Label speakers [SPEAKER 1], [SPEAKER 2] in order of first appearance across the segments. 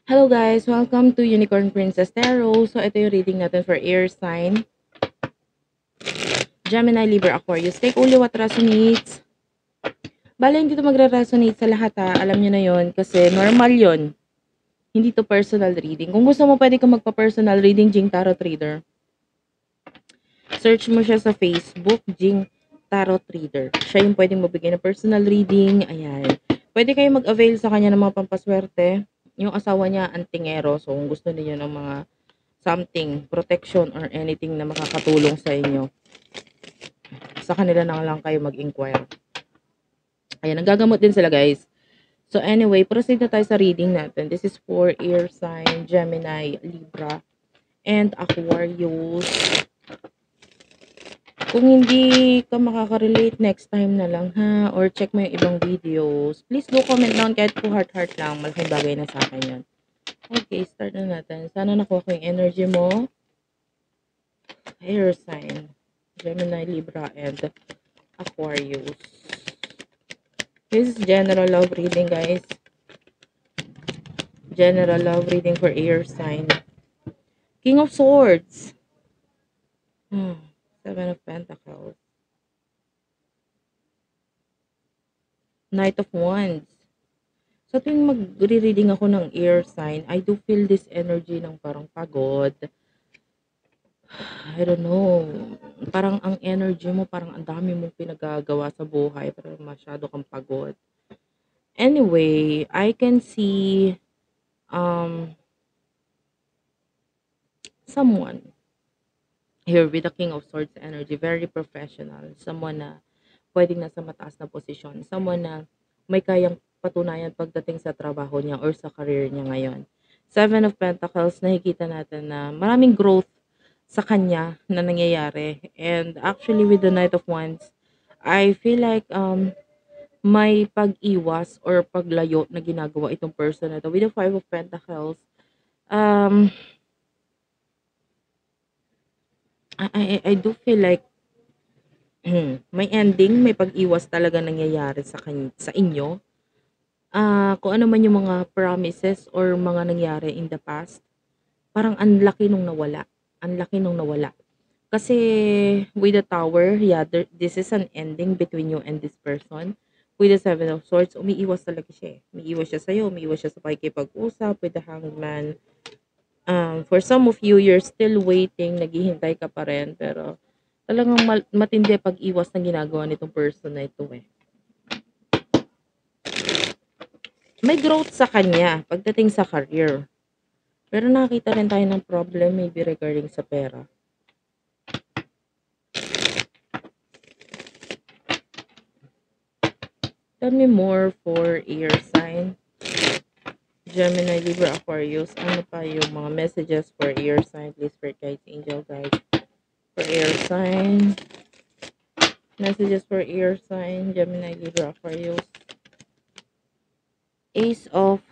[SPEAKER 1] Hello guys! Welcome to Unicorn Princess Tarot. So, ito yung reading natin for air sign, Gemini, Libra, Aquarius. Take only what resonates. Bale, hindi to magre-resonate sa lahat ha. Alam nyo na yon kasi normal yon. Hindi to personal reading. Kung gusto mo, pwede ka magpa-personal reading, Jing Tarot Reader. Search mo siya sa Facebook, Jing Tarot Reader. Siya yung pwedeng mabigay ng personal reading. Ayan. Pwede kayo mag-avail sa kanya ng mga pampaswerte. Yung asawa niya, antingero. So, kung gusto niyo ng mga something, protection or anything na makakatulong sa inyo, sa kanila na lang kayo mag-inquire. Ayan, nagagamot din sila guys. So anyway, proceed na tayo sa reading natin. This is for air sign, Gemini, Libra, and Aquarius. Kung hindi ka makaka-relate, next time na lang ha, or check mo yung ibang videos. Please do comment down kahit po heart lang, malaking bagay na sa akin yan. Okay, start na natin. Sana nakuha ko yung energy mo. Air sign, Gemini, Libra, and Aquarius. This is general love reading, guys. General love reading for air sign. King of Swords. Seven of Pentacles. Knight of Wands. Sa tuwing magre-reading ako ng air sign, I do feel this energy ng parang pagod. I don't know. Parang ang energy mo, parang ang dami mong pinagagawa sa buhay. Parang masyado kang pagod. Anyway, I can see someone here with the King of Swords energy, very professional. Someone na pwedeng nasa mataas na posisyon. Someone na may kayang patunayan pagdating sa trabaho niya or sa career niya ngayon. Seven of Pentacles, nakikita natin na maraming growth sa kanya na nangyayari. And actually with the Knight of Wands, I feel like may pag-iwas or paglayo na ginagawa itong person na to. With the Five of Pentacles, um, I do feel like may ending, may pag-iwas talaga nangyayari sa inyo. Kung ano man yung mga promises or mga nangyari in the past, parang ang laki nung nawala. Ang laki nung nawala. Kasi with the tower, yeah, this is an ending between you and this person. With the Seven of Swords, umiiwas talaga siya. Umiiwas siya sa'yo, umiiwas siya sa pakikipag-usap with the Hanged Man. For some of you, you're still waiting, naghihintay ka pa rin, pero talagang matindi pag-iwas na ginagawa nitong person na ito eh. May growth sa kanya pagdating sa career. Pero nakita rin tayo ng problem maybe regarding sa pera. Tell me more for air sign. Gemini, Libra, Aquarius. Ano pa yung mga messages for air sign? Please for guides, angel guides. For air sign. Messages for air sign. Gemini, Libra, Aquarius. Ace of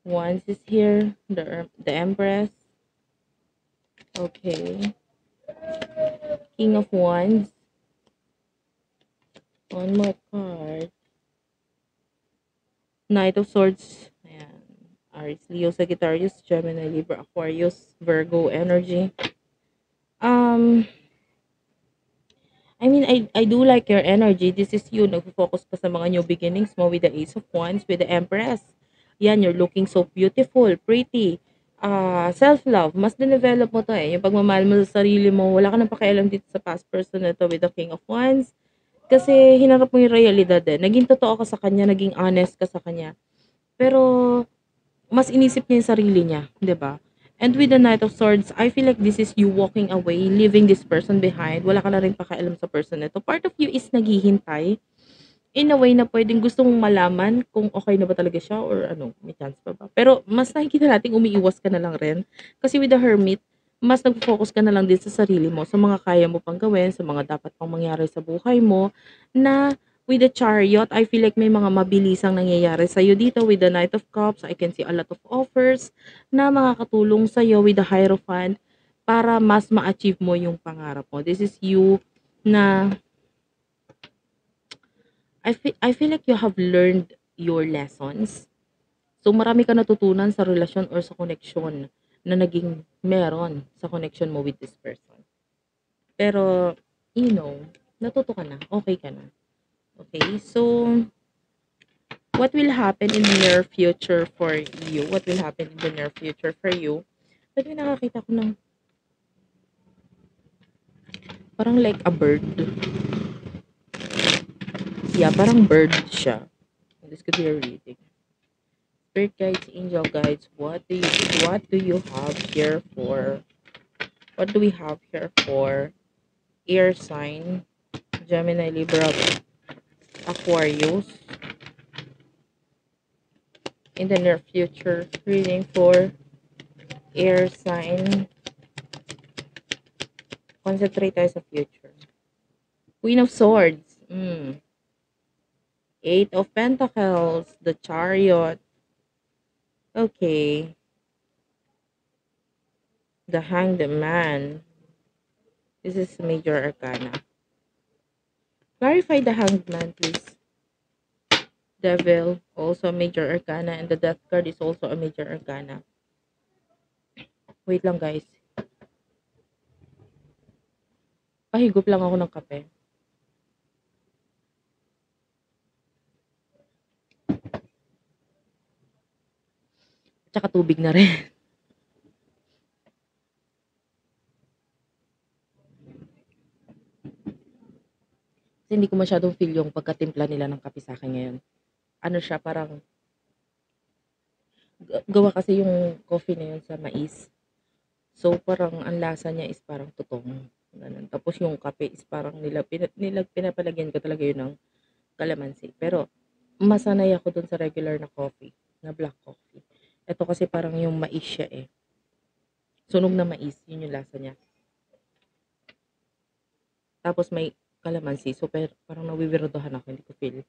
[SPEAKER 1] Wands is here. The Empress. Okay. King of Wands. One more card. Knight of Swords. Ayan. Aries, Leo, Sagittarius, Gemini, Libra, Aquarius, Virgo energy. I mean, I do like your energy. This is you. Nag-focus pa sa mga new beginnings mo with the Ace of Wands, with the Empress. Yan, you're looking so beautiful, pretty. Self-love. Mas din-develop mo to eh. Yung pagmamahal mo sa sarili mo, wala ka nang pakialam dito sa past person na to with the King of Wands. Kasi hinarap mo yung realidad eh. Naging totoo ka sa kanya, naging honest ka sa kanya. Pero mas inisip niya yung sarili niya, 'di ba? And with the Knight of Swords, I feel like this is you walking away, leaving this person behind. Wala ka na rin pakialam sa person na to. Part of you is naghihintay in a way na pwedeng gusto mong malaman kung okay na ba talaga siya or ano, may chance pa ba. Pero mas nakikita natin umiiwas ka na lang rin. Kasi with the Hermit, mas nag-focus ka na lang din sa sarili mo, sa mga kaya mo pang gawin, sa mga dapat pang mangyari sa buhay mo, na with the Chariot, I feel like may mga mabilisang nangyayari sa'yo dito. With the Knight of Cups, I can see a lot of offers na makakatulong sa'yo with the Hierophant para mas ma-achieve mo yung pangarap mo. This is you na I feel like you have learned your lessons. So, marami ka natutunan sa relasyon or sa connection na naging meron sa connection mo with this person. Pero, you know, natuto ka na, okay ka na. Okay? So, what will happen in the near future for you? What will happen in the near future for you? Ba't may nakakita ko ng parang like a bird? Yeah, parang bird siya. This could be a reading. Spirit guides, angel guides, what do you have here for? What do we have here for air sign, Gemini, Libra, Aquarius in the near future? Reading for air sign. Concentrate tayo sa future. Queen of Swords. Eight of Pentacles. The Chariot. Okay. The Hanged Man. This is major arcana. Clarify the Hanged Man, please. Devil, also a major arcana. And the Death card is also a major arcana. Wait lang, guys. Pahigup lang ako ng kape. Tsaka tubig na rin. Kasi hindi ko masyadong feel yung pagkatimpla nila ng kape sa akin ngayon. Ano siya, parang gawa kasi yung coffee na yun sa mais. So, parang ang lasa niya is parang tutong. Ganun. Tapos yung kape is parang pinapalagyan ko talaga yun ng kalamansi. Pero, masanay ako dun sa regular na coffee, na black coffee. Ito kasi parang yung mais siya eh. Sunog na mais, yun yung lasa niya. Tapos may kalamansi. So, parang nawiwirdohan ako, hindi ko feel.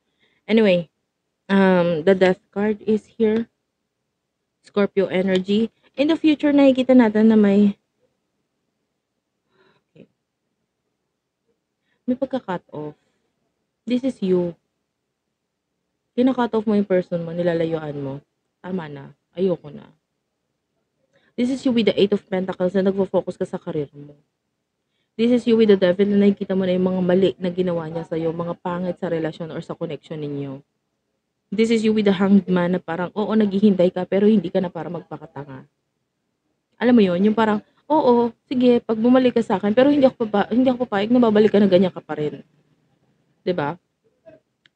[SPEAKER 1] Anyway, the death card is here. Scorpio energy. In the future, nakikita natin na may pagka-cut off. This is you. Kina-cut off mo yung person mo, nilalayuan mo. Tama na. Ayoko na. This is you with the Eight of Pentacles na nagfo-focus ka sa career mo. This is you with the Devil na nakikita mo na yung mga mali na ginawa niya sa'yo, mga pangit sa relasyon or sa connection ninyo. This is you with the Hanged Man na parang, oo, naghihintay ka pero hindi ka na para magpakatanga. Alam mo yon, yung parang, oo, sige, pag bumalik ka sa akin, pero hindi ako papayag na babalik ka na ganyan ka pa rin. 'Di ba?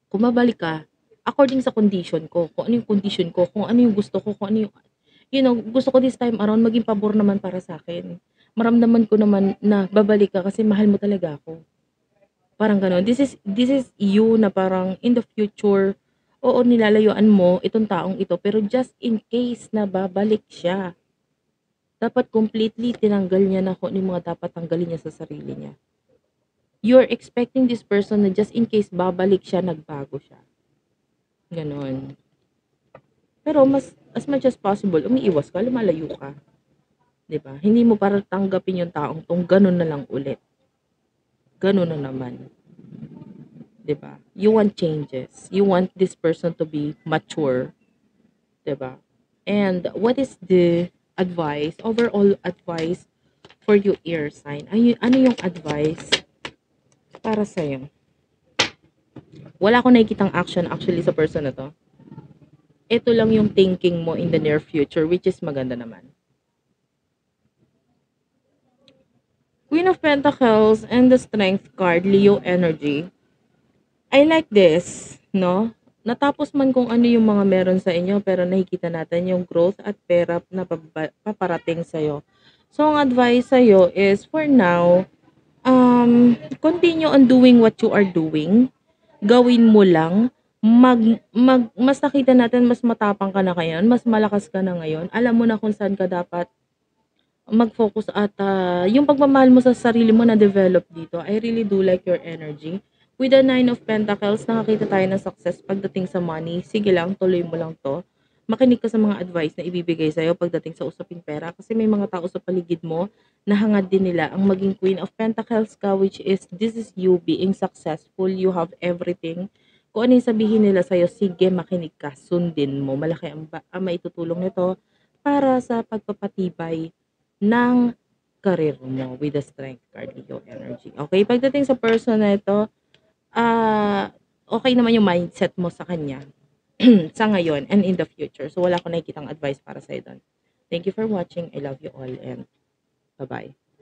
[SPEAKER 1] Kung babalik ka, according sa condition ko, kung ano yung condition ko, kung ano yung gusto ko, kung ano yung, gusto ko this time around maging pabor naman para sa akin. Maramdaman ko naman na babalik ka kasi mahal mo talaga ako. Parang gano'n. This is you na parang in the future, oo, nilalayuan mo itong taong ito, pero just in case na babalik siya, dapat completely tinanggal niya na kung ano yung mga dapat tanggalin niya sa sarili niya. You're expecting this person na just in case babalik siya, nagbago siya. Ganon. Pero as much as possible, umiiwas ka, lumalayo ka. 'Di ba? Hindi mo para tanggapin yung taong tong ganon na lang ulit. Ganon na naman. 'Di ba? You want changes. You want this person to be mature. 'Di ba? And what is the overall advice for you air sign? Ano yung advice para sa'yo? Wala akong nakikitang action actually sa person na to. Ito lang yung thinking mo in the near future, which is maganda naman. Queen of Pentacles and the Strength card, Leo energy. I like this, no? Natapos man kung ano yung mga meron sa inyo, pero nakikita natin yung growth at pera na paparating sa'yo. So, ang advice sa'yo is, for now, continue on doing what you are doing. Gawin mo lang. Mas nakita natin, mas matapang ka na ngayon, mas malakas ka na ngayon. Alam mo na kung saan ka dapat mag-focus at yung pagmamahal mo sa sarili mo na develop dito. I really do like your energy. With the Nine of Pentacles, nakakita tayo ng success pagdating sa money. Sige lang, tuloy mo lang to. Makinig ka sa mga advice na ibibigay sa'yo pagdating sa usaping pera. Kasi may mga tao sa paligid mo na hangad din nila ang maging Queen of Pentacles ka, which is, this is you being successful. You have everything. kung ano yung sabihin nila sa'yo, sige makinig ka, sundin mo. Malaki ang maitutulong nito para sa pagpapatibay ng career mo with the strength card, Leo energy. Okay, pagdating sa person na ito, okay naman yung mindset mo sa kanya sa ngayon and in the future. So wala akong nakikitang advice para sa'yo doon. Thank you for watching. I love you all and bye-bye.